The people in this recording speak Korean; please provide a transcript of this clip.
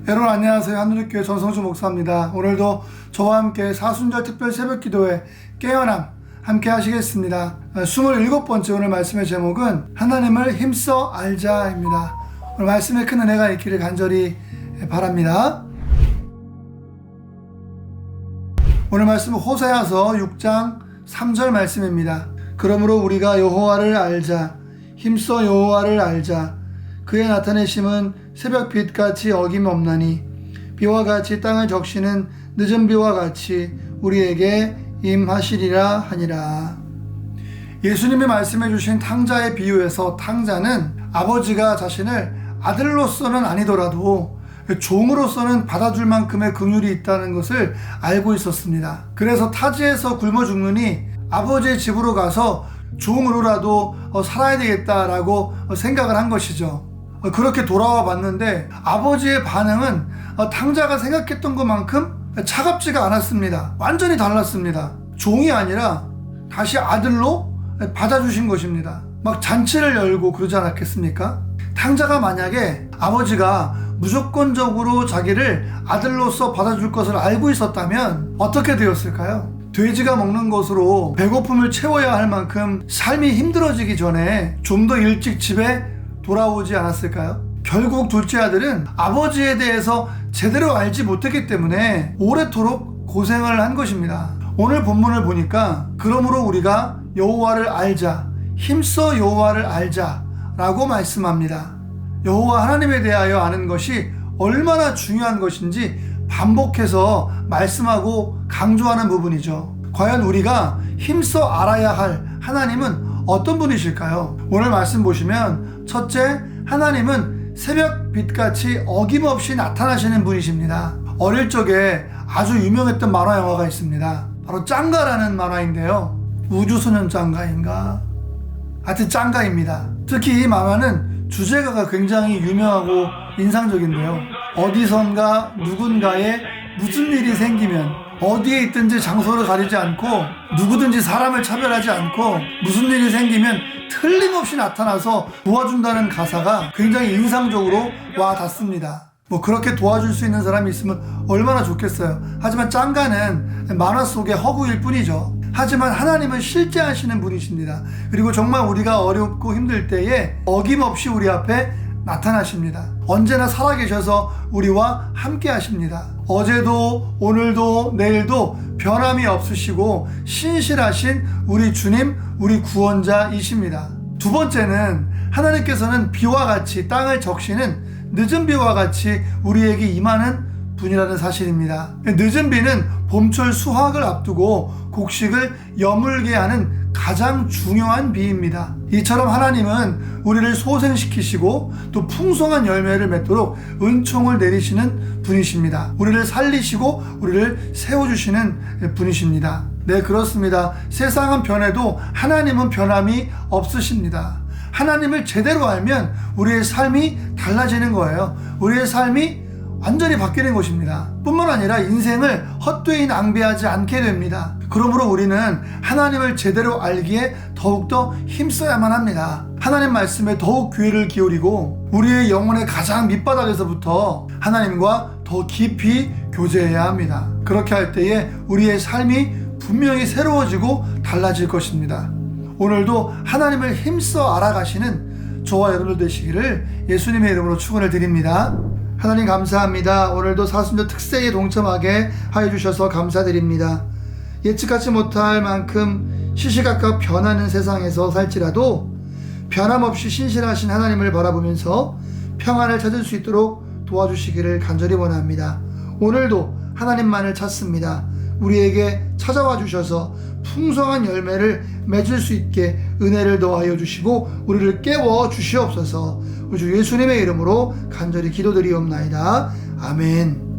여러분 안녕하세요. 한누리교회 전성주 목사입니다. 오늘도 저와 함께 사순절 특별 새벽 기도회 깨어남 함께 하시겠습니다. 27번째 오늘 말씀의 제목은 하나님을 힘써 알자입니다. 오늘 말씀에 큰 은혜가 있기를 간절히 바랍니다. 오늘 말씀은 호세아서 6장 3절 말씀입니다. 그러므로 우리가 여호와를 알자, 힘써 여호와를 알자. 그의 나타내심은 새벽빛같이 어김없나니 비와 같이 땅을 적시는 늦은 비와 같이 우리에게 임하시리라 하니라. 예수님이 말씀해 주신 탕자의 비유에서 탕자는 아버지가 자신을 아들로서는 아니더라도 종으로서는 받아줄 만큼의 긍휼이 있다는 것을 알고 있었습니다. 그래서 타지에서 굶어 죽느니 아버지의 집으로 가서 종으로라도 살아야 되겠다라고 생각을 한 것이죠. 그렇게 돌아와 봤는데 아버지의 반응은 탕자가 생각했던 것만큼 차갑지가 않았습니다. 완전히 달랐습니다. 종이 아니라 다시 아들로 받아주신 것입니다. 막 잔치를 열고 그러지 않았겠습니까? 탕자가 만약에 아버지가 무조건적으로 자기를 아들로서 받아줄 것을 알고 있었다면 어떻게 되었을까요? 돼지가 먹는 것으로 배고픔을 채워야 할 만큼 삶이 힘들어지기 전에 좀 더 일찍 집에 돌아오지 않았을까요? 결국 둘째 아들은 아버지에 대해서 제대로 알지 못했기 때문에 오래도록 고생을 한 것입니다. 오늘 본문을 보니까 그러므로 우리가 여호와를 알자, 힘써 여호와를 알자 라고 말씀합니다. 여호와 하나님에 대하여 아는 것이 얼마나 중요한 것인지 반복해서 말씀하고 강조하는 부분이죠. 과연 우리가 힘써 알아야 할 하나님은 어떤 분이실까요? 오늘 말씀 보시면 첫째, 하나님은 새벽빛같이 어김없이 나타나시는 분이십니다. 어릴 적에 아주 유명했던 만화 영화가 있습니다. 바로 짱가라는 만화인데요. 우주소년 짱가인가? 하여튼 짱가입니다. 특히 이 만화는 주제가가 굉장히 유명하고 인상적인데요. 어디선가 누군가에 무슨 일이 생기면 어디에 있든지 장소를 가리지 않고 누구든지 사람을 차별하지 않고 무슨 일이 생기면 틀림없이 나타나서 도와준다는 가사가 굉장히 인상적으로 와 닿습니다. 그렇게 도와줄 수 있는 사람이 있으면 얼마나 좋겠어요. 하지만 짱가는 만화 속의 허구일 뿐이죠. 하지만 하나님은 실제 하시는 분이십니다. 그리고 정말 우리가 어렵고 힘들 때에 어김없이 우리 앞에 나타나십니다. 언제나 살아계셔서 우리와 함께 하십니다. 어제도 오늘도 내일도 변함이 없으시고 신실하신 우리 주님, 우리 구원자이십니다. 두 번째는 하나님께서는 비와 같이 땅을 적시는 늦은 비와 같이 우리에게 임하는 분이라는 사실입니다. 늦은 비는 봄철 수확을 앞두고 곡식을 여물게 하는 가장 중요한 비입니다. 이처럼 하나님은 우리를 소생시키시고 또 풍성한 열매를 맺도록 은총을 내리시는 분이십니다. 우리를 살리시고 우리를 세워주시는 분이십니다. 네, 그렇습니다. 세상은 변해도 하나님은 변함이 없으십니다. 하나님을 제대로 알면 우리의 삶이 달라지는 거예요. 우리의 삶이 완전히 바뀌는 것입니다. 뿐만 아니라 인생을 헛되이 낭비하지 않게 됩니다. 그러므로 우리는 하나님을 제대로 알기에 더욱더 힘써야만 합니다. 하나님 말씀에 더욱 귀를 기울이고 우리의 영혼의 가장 밑바닥에서부터 하나님과 더 깊이 교제해야 합니다. 그렇게 할 때에 우리의 삶이 분명히 새로워지고 달라질 것입니다. 오늘도 하나님을 힘써 알아가시는 저와 여러분들 되시기를 예수님의 이름으로 축원을 드립니다. 하나님 감사합니다. 오늘도 사순절 특세에 동참하게 하여 주셔서 감사드립니다. 예측하지 못할 만큼 시시각각 변하는 세상에서 살지라도 변함없이 신실하신 하나님을 바라보면서 평안을 찾을 수 있도록 도와주시기를 간절히 원합니다. 오늘도 하나님만을 찾습니다. 우리에게 찾아와 주셔서 풍성한 열매를 맺을 수 있게 은혜를 더하여 주시고 우리를 깨워 주시옵소서. 우리 주 예수님의 이름으로 간절히 기도드리옵나이다. 아멘.